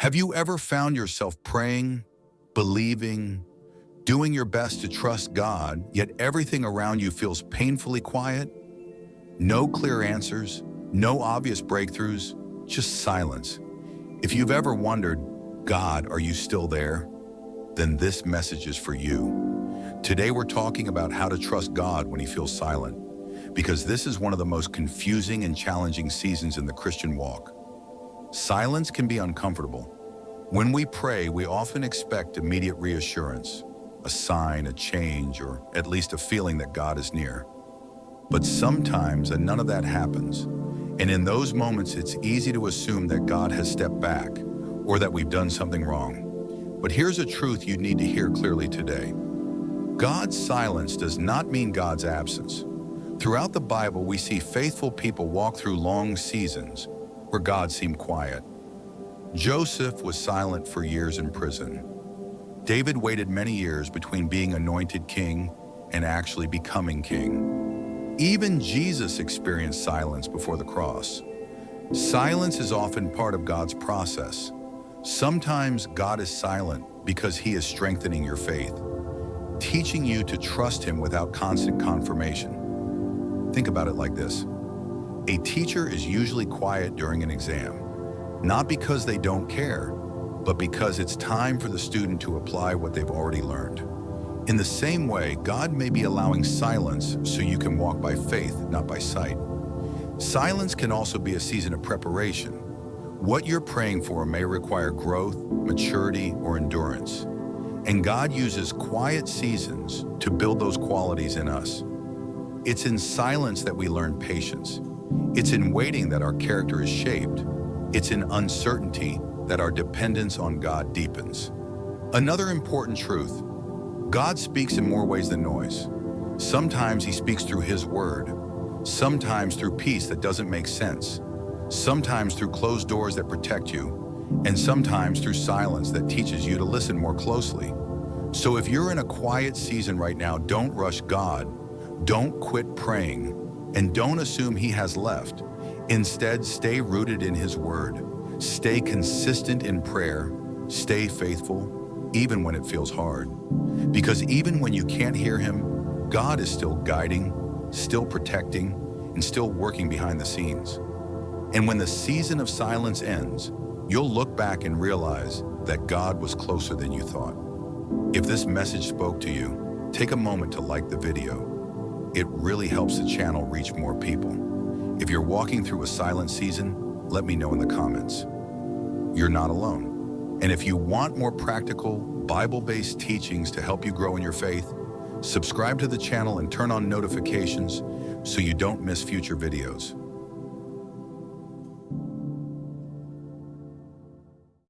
Have you ever found yourself praying, believing, doing your best to trust God, yet everything around you feels painfully quiet? No clear answers, no obvious breakthroughs, just silence. If you've ever wondered, God, are you still there? Then this message is for you. Today we're talking about how to trust God when he feels silent, because this is one of the most confusing and challenging seasons in the Christian walk. Silence can be uncomfortable. When we pray, we often expect immediate reassurance, a sign, a change, or at least a feeling that God is near. But sometimes none of that happens. And in those moments, it's easy to assume that God has stepped back or that we've done something wrong. But here's a truth you need to hear clearly today. God's silence does not mean God's absence. Throughout the Bible, we see faithful people walk through long seasons where God seemed quiet. Joseph was silent for years in prison. David waited many years between being anointed king and actually becoming king. Even Jesus experienced silence before the cross. Silence is often part of God's process. Sometimes God is silent because he is strengthening your faith, teaching you to trust him without constant confirmation. Think about it like this. A teacher is usually quiet during an exam, not because they don't care, but because it's time for the student to apply what they've already learned. In the same way, God may be allowing silence so you can walk by faith, not by sight. Silence can also be a season of preparation. What you're praying for may require growth, maturity, or endurance. And God uses quiet seasons to build those qualities in us. It's in silence that we learn patience. It's in waiting that our character is shaped. It's in uncertainty that our dependence on God deepens. Another important truth, God speaks in more ways than noise. Sometimes he speaks through his word, sometimes through peace that doesn't make sense, sometimes through closed doors that protect you, and sometimes through silence that teaches you to listen more closely. So if you're in a quiet season right now, don't rush God, don't quit praying, and don't assume he has left. Instead, stay rooted in his word. Stay consistent in prayer. Stay faithful, even when it feels hard. Because even when you can't hear him, God is still guiding, still protecting, and still working behind the scenes. And when the season of silence ends, you'll look back and realize that God was closer than you thought. If this message spoke to you, take a moment to like the video. It really helps the channel reach more people. If you're walking through a silent season, let me know in the comments. You're not alone. And if you want more practical, Bible-based teachings to help you grow in your faith, subscribe to the channel and turn on notifications so you don't miss future videos.